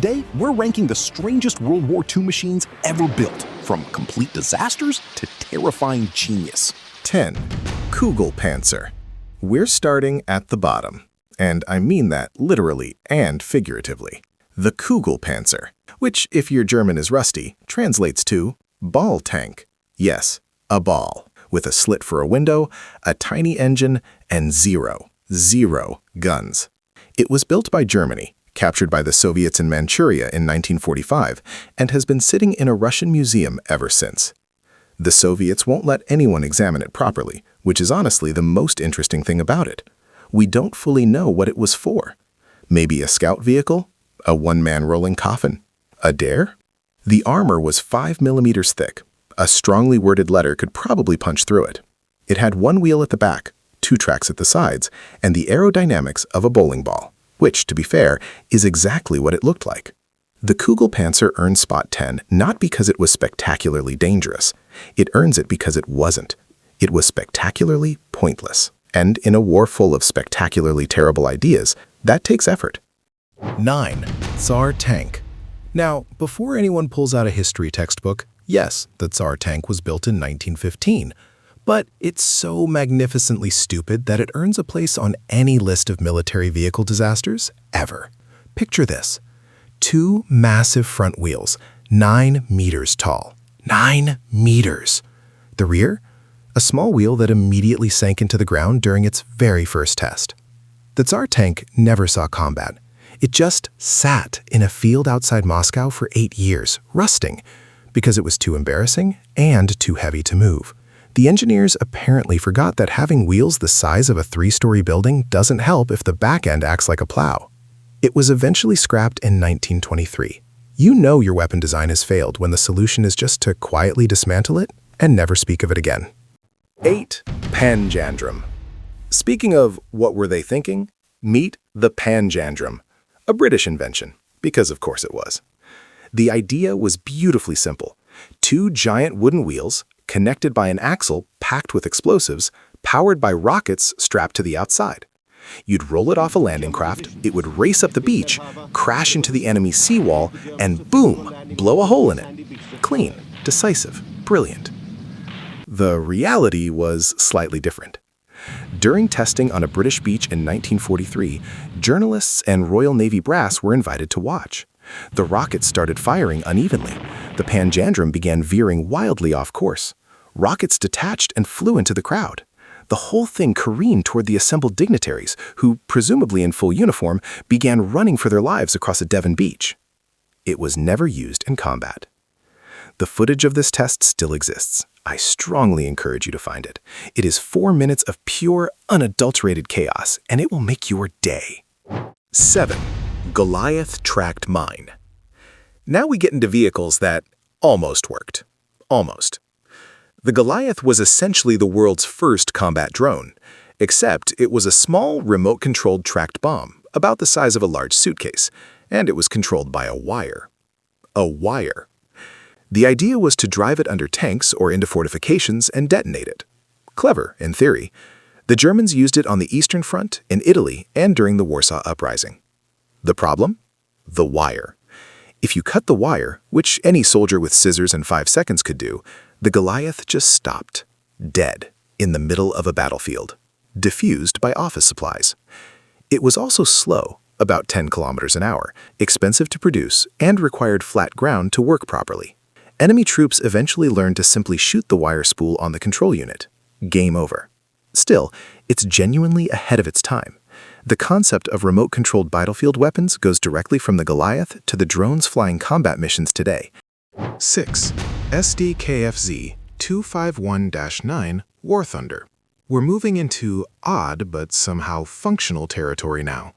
Today, we're ranking the strangest World War II machines ever built, from complete disasters to terrifying genius. 10. Kugelpanzer. We're starting at the bottom, and I mean that literally and figuratively. The Kugelpanzer, which, if your German is rusty, translates to ball tank. Yes, a ball, with a slit for a window, a tiny engine, and zero guns. It was built by Germany, captured by the Soviets in Manchuria in 1945, and has been sitting in a Russian museum ever since. The Soviets won't let anyone examine it properly, which is honestly the most interesting thing about it. We don't fully know what it was for. Maybe a scout vehicle? A one-man rolling coffin? A dare? The armor was 5 millimeters thick. A strongly worded letter could probably punch through it. It had one wheel at the back, 2 tracks at the sides, and the aerodynamics of a bowling ball, which, to be fair, is exactly what it looked like. The Kugelpanzer earned spot 10 not because it was spectacularly dangerous. It earns it because it wasn't. It was spectacularly pointless. And in a war full of spectacularly terrible ideas, that takes effort. 9. Tsar tank. Now, before anyone pulls out a history textbook, yes, the Tsar tank was built in 1915. But it's so magnificently stupid that it earns a place on any list of military vehicle disasters ever. Picture this. 2 massive front wheels, 9 meters tall. 9 meters! The rear? A small wheel that immediately sank into the ground during its very first test. The Tsar tank never saw combat. It just sat in a field outside Moscow for 8 years, rusting, because it was too embarrassing and too heavy to move. The engineers apparently forgot that having wheels the size of a 3-story building doesn't help if the back end acts like a plow. It was eventually scrapped in 1923. You know your weapon design has failed when the solution is just to quietly dismantle it and never speak of it again. 8. Pangandrum. Speaking of what were they thinking, meet the Pangandrum, a British invention, because of course it was. The idea was beautifully simple. 2 giant wooden wheels, connected by an axle packed with explosives, powered by rockets strapped to the outside. You'd roll it off a landing craft, it would race up the beach, crash into the enemy's seawall, and boom, blow a hole in it. Clean, decisive, brilliant. The reality was slightly different. During testing on a British beach in 1943, journalists and Royal Navy brass were invited to watch. The rockets started firing unevenly. The Pangandrum began veering wildly off course. Rockets detached and flew into the crowd. The whole thing careened toward the assembled dignitaries, who, presumably in full uniform, began running for their lives across a Devon beach. It was never used in combat. The footage of this test still exists. I strongly encourage you to find it. It is 4 minutes of pure, unadulterated chaos, and it will make your day. 7. Goliath tracked mine. Now we get into vehicles that almost worked. Almost. The Goliath was essentially the world's first combat drone, except it was a small, remote-controlled tracked bomb, about the size of a large suitcase, and it was controlled by a wire. A wire. The idea was to drive it under tanks or into fortifications and detonate it. Clever, in theory. The Germans used it on the Eastern Front, in Italy, and during the Warsaw Uprising. The problem? The wire. If you cut the wire, which any soldier with scissors and 5 seconds could do, the Goliath just stopped, dead, in the middle of a battlefield, diffused by office supplies. It was also slow, about 10 kilometers an hour, expensive to produce, and required flat ground to work properly. Enemy troops eventually learned to simply shoot the wire spool on the control unit. Game over. Still, it's genuinely ahead of its time. The concept of remote-controlled battlefield weapons goes directly from the Goliath to the drones flying combat missions today. 6. Sd.Kfz 251-9 War Thunder. We're moving into odd but somehow functional territory now.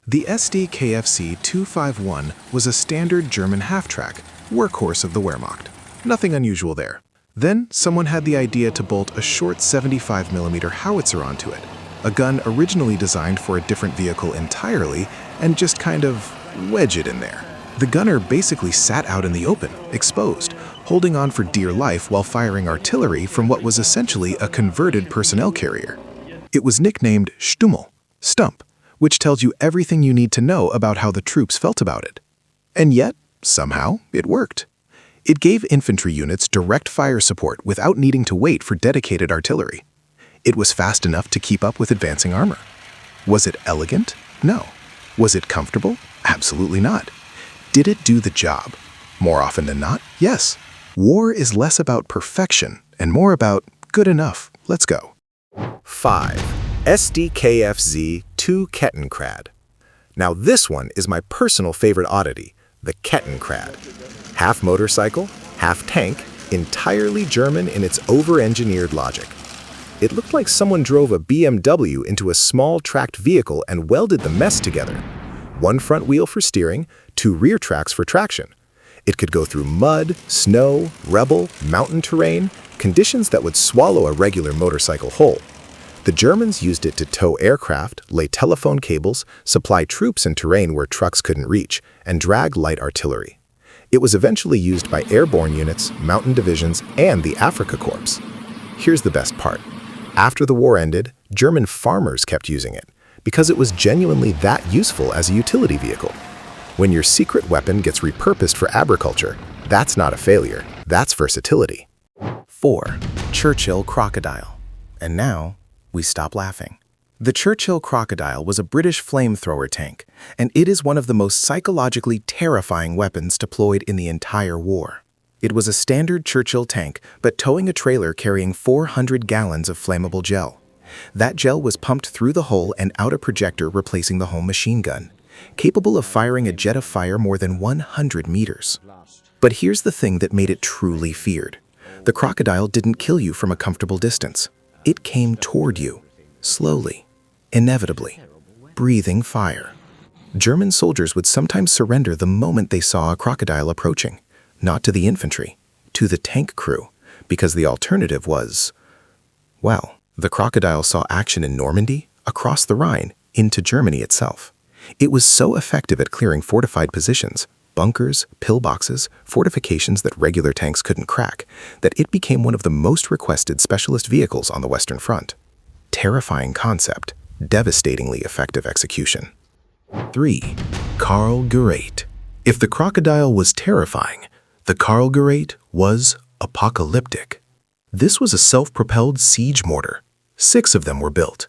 The Sd.Kfz 251 was a standard German half-track, workhorse of the Wehrmacht. Nothing unusual there. Then someone had the idea to bolt a short 75mm howitzer onto it, a gun originally designed for a different vehicle entirely, and just kind of wedge it in there. The gunner basically sat out in the open, exposed, holding on for dear life while firing artillery from what was essentially a converted personnel carrier. It was nicknamed Stummel, Stump, which tells you everything you need to know about how the troops felt about it. And yet, somehow, it worked. It gave infantry units direct fire support without needing to wait for dedicated artillery. It was fast enough to keep up with advancing armor. Was it elegant? No. Was it comfortable? Absolutely not. Did it do the job? More often than not, yes. War is less about perfection and more about good enough. Let's go. 5. Sd.Kfz 2 Kettenkrad. Now this one is my personal favorite oddity, the Kettenkrad. Half motorcycle, half tank, entirely German in its over-engineered logic. It looked like someone drove a BMW into a small tracked vehicle and welded the mess together. One front wheel for steering, 2 rear tracks for traction. It could go through mud, snow, rubble, mountain terrain, conditions that would swallow a regular motorcycle whole. The Germans used it to tow aircraft, lay telephone cables, supply troops in terrain where trucks couldn't reach, and drag light artillery. It was eventually used by airborne units, mountain divisions, and the Afrika Korps. Here's the best part. After the war ended, German farmers kept using it because it was genuinely that useful as a utility vehicle. When your secret weapon gets repurposed for agriculture, that's not a failure, that's versatility. 4. Churchill Crocodile. And now, we stop laughing. The Churchill Crocodile was a British flamethrower tank, and it is one of the most psychologically terrifying weapons deployed in the entire war. It was a standard Churchill tank, but towing a trailer carrying 400 gallons of flammable gel. That gel was pumped through the hull and out a projector replacing the home machine gun, capable of firing a jet of fire more than 100 meters. But here's the thing that made it truly feared. The Crocodile didn't kill you from a comfortable distance. It came toward you, slowly, inevitably, breathing fire. German soldiers would sometimes surrender the moment they saw a crocodile approaching, not to the infantry, to the tank crew, because the alternative was, well, the Crocodile saw action in Normandy, across the Rhine, into Germany itself. It was so effective at clearing fortified positions, bunkers, pillboxes, fortifications that regular tanks couldn't crack, that it became one of the most requested specialist vehicles on the Western Front. Terrifying concept, devastatingly effective execution. 3. Karl-Gerät. If the Crocodile was terrifying, the Karl-Gerät was apocalyptic. This was a self-propelled siege mortar. 6 of them were built.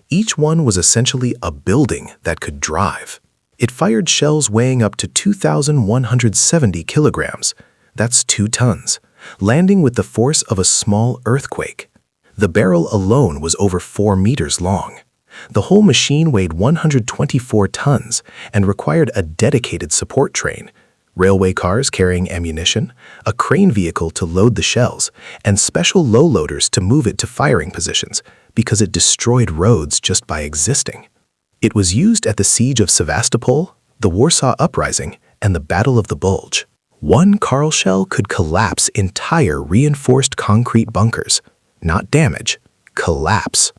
Each one was essentially a building that could drive. It fired shells weighing up to 2,170 kilograms. That's 2 tons, landing with the force of a small earthquake. The barrel alone was over 4 meters long. The whole machine weighed 124 tons and required a dedicated support train, railway cars carrying ammunition, a crane vehicle to load the shells, and special low loaders to move it to firing positions because it destroyed roads just by existing. It was used at the Siege of Sevastopol, the Warsaw Uprising, and the Battle of the Bulge. One Karl shell could collapse entire reinforced concrete bunkers. Not damage, collapse.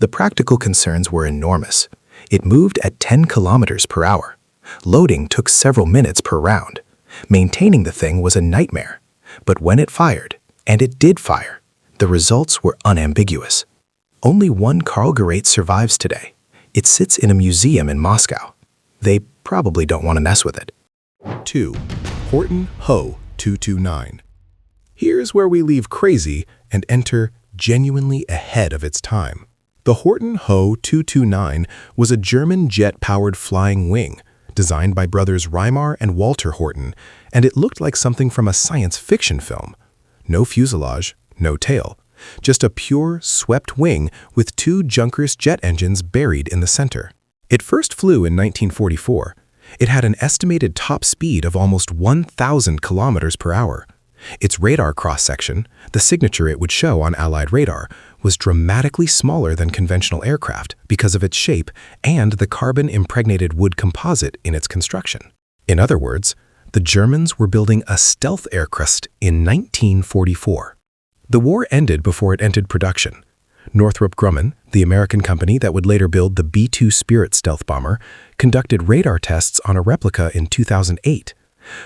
The practical concerns were enormous. It moved at 10 kilometers per hour. Loading took several minutes per round. Maintaining the thing was a nightmare. But when it fired, and it did fire, the results were unambiguous. Only one Karl-Gerät survives today. It sits in a museum in Moscow. They probably don't want to mess with it. 2. Horten Ho 229. Here's where we leave crazy and enter genuinely ahead of its time. The Horten Ho 229 was a German jet-powered flying wing designed by brothers Reimar and Walter Horten, and it looked like something from a science fiction film. No fuselage, no tail. Just a pure, swept wing with 2 Junkers jet engines buried in the center. It first flew in 1944. It had an estimated top speed of almost 1,000 kilometers per hour. Its radar cross-section, the signature it would show on Allied radar, was dramatically smaller than conventional aircraft because of its shape and the carbon-impregnated wood composite in its construction. In other words, the Germans were building a stealth aircraft in 1944. The war ended before it entered production. Northrop Grumman, the American company that would later build the B-2 Spirit stealth bomber, conducted radar tests on a replica in 2008.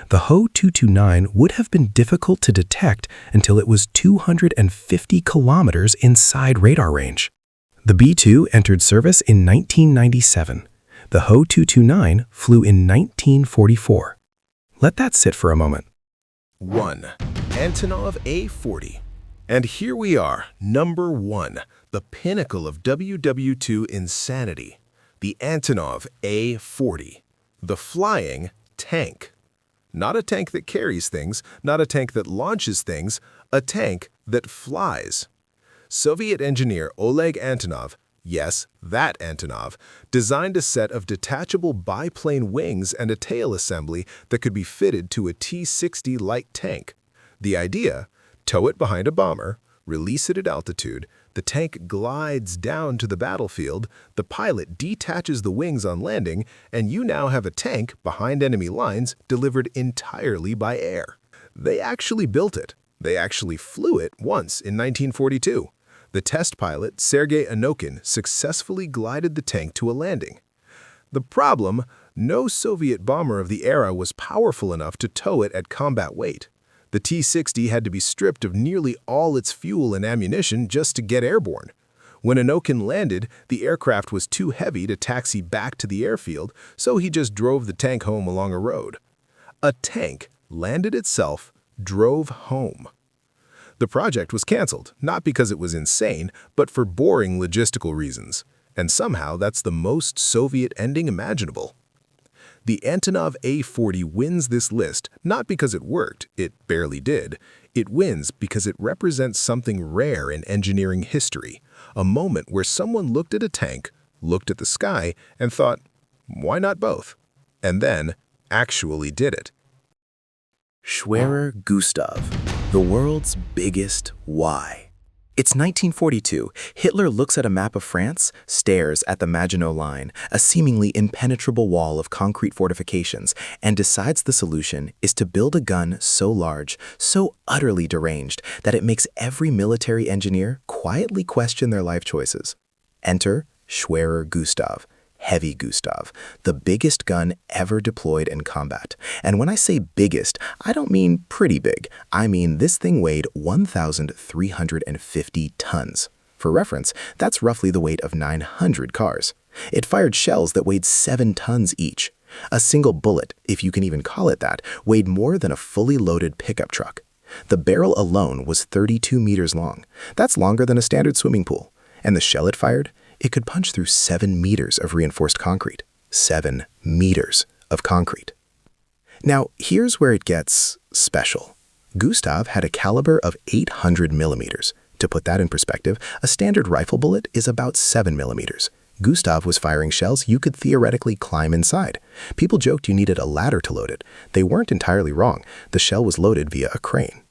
The Ho 229 would have been difficult to detect until it was 250 kilometers inside radar range. The B-2 entered service in 1997. The Ho 229 flew in 1944. Let that sit for a moment. 1. Antonov A-40. And here we are, number 1, the pinnacle of WW2 insanity. The Antonov A-40. The flying tank. Not a tank that carries things, not a tank that launches things, a tank that flies. Soviet engineer Oleg Antonov, yes, that Antonov, designed a set of detachable biplane wings and a tail assembly that could be fitted to a T-60 light tank. The idea? Tow it behind a bomber, release it at altitude, the tank glides down to the battlefield, the pilot detaches the wings on landing, and you now have a tank behind enemy lines delivered entirely by air. They actually built it. They actually flew it once in 1942. The test pilot, Sergei Anokhin, successfully glided the tank to a landing. The problem? No Soviet bomber of the era was powerful enough to tow it at combat weight. The T-60 had to be stripped of nearly all its fuel and ammunition just to get airborne. When Anokhin landed, the aircraft was too heavy to taxi back to the airfield, so he just drove the tank home along a road. A tank landed itself, drove home. The project was canceled, not because it was insane, but for boring logistical reasons. And somehow that's the most Soviet ending imaginable. The Antonov A-40 wins this list not because it worked, it barely did. It wins because it represents something rare in engineering history, a moment where someone looked at a tank, looked at the sky, and thought, why not both? And then actually did it. Schwerer Gustav, the world's biggest why. It's 1942. Hitler looks at a map of France, stares at the Maginot Line, a seemingly impenetrable wall of concrete fortifications, and decides the solution is to build a gun so large, so utterly deranged, that it makes every military engineer quietly question their life choices. Enter Schwerer Gustav. Heavy Gustav, the biggest gun ever deployed in combat. And when I say biggest, I don't mean pretty big. I mean this thing weighed 1,350 tons. For reference, that's roughly the weight of 900 cars. It fired shells that weighed 7 tons each. A single bullet, if you can even call it that, weighed more than a fully loaded pickup truck. The barrel alone was 32 meters long. That's longer than a standard swimming pool. And the shell it fired? It could punch through 7 meters of reinforced concrete. 7 meters of concrete. Now, here's where it gets special. Gustav had a caliber of 800 millimeters. To put that in perspective, a standard rifle bullet is about 7 millimeters. Gustav was firing shells you could theoretically climb inside. People joked you needed a ladder to load it. They weren't entirely wrong. The shell was loaded via a crane.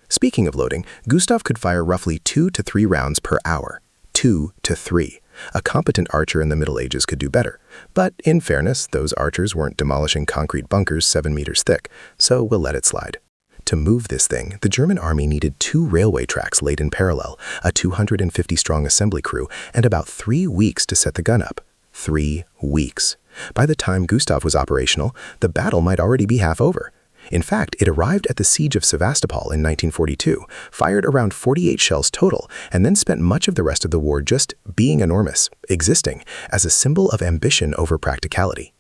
Speaking of loading, Gustav could fire roughly 2 to 3 rounds per hour. 2 to 3. A competent archer in the Middle Ages could do better. But in fairness, those archers weren't demolishing concrete bunkers 7 meters thick, so we'll let it slide. To move this thing, the German army needed 2 railway tracks laid in parallel, a 250-strong assembly crew, and about 3 weeks to set the gun up. 3 weeks. By the time Gustav was operational, the battle might already be half over. In fact, it arrived at the siege of Sevastopol in 1942, fired around 48 shells total, and then spent much of the rest of the war just being enormous, existing, as a symbol of ambition over practicality.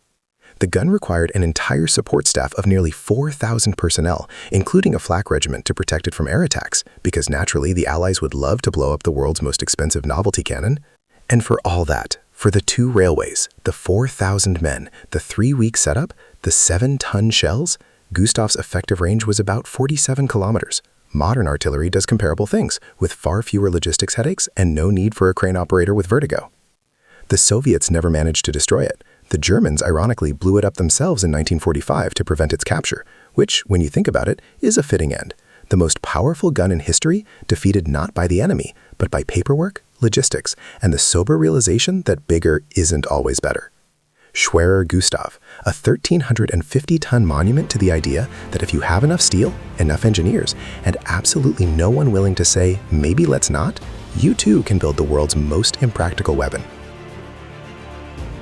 The gun required an entire support staff of nearly 4,000 personnel, including a flak regiment to protect it from air attacks, because naturally the Allies would love to blow up the world's most expensive novelty cannon. And for all that, for the 2 railways, the 4,000 men, the 3-week setup, the 7-ton shells, Gustav's effective range was about 47 kilometers. Modern artillery does comparable things, with far fewer logistics headaches and no need for a crane operator with vertigo. The Soviets never managed to destroy it. The Germans, ironically, blew it up themselves in 1945 to prevent its capture, which, when you think about it, is a fitting end. The most powerful gun in history, defeated not by the enemy, but by paperwork, logistics, and the sober realization that bigger isn't always better. Schwerer Gustav, a 1,350-ton monument to the idea that if you have enough steel, enough engineers, and absolutely no one willing to say, maybe let's not, you too can build the world's most impractical weapon.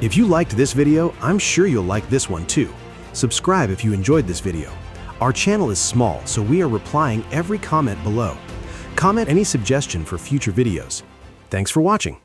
If you liked this video, I'm sure you'll like this one too. Subscribe if you enjoyed this video. Our channel is small, so we are replying every comment below. Comment any suggestion for future videos. Thanks for watching.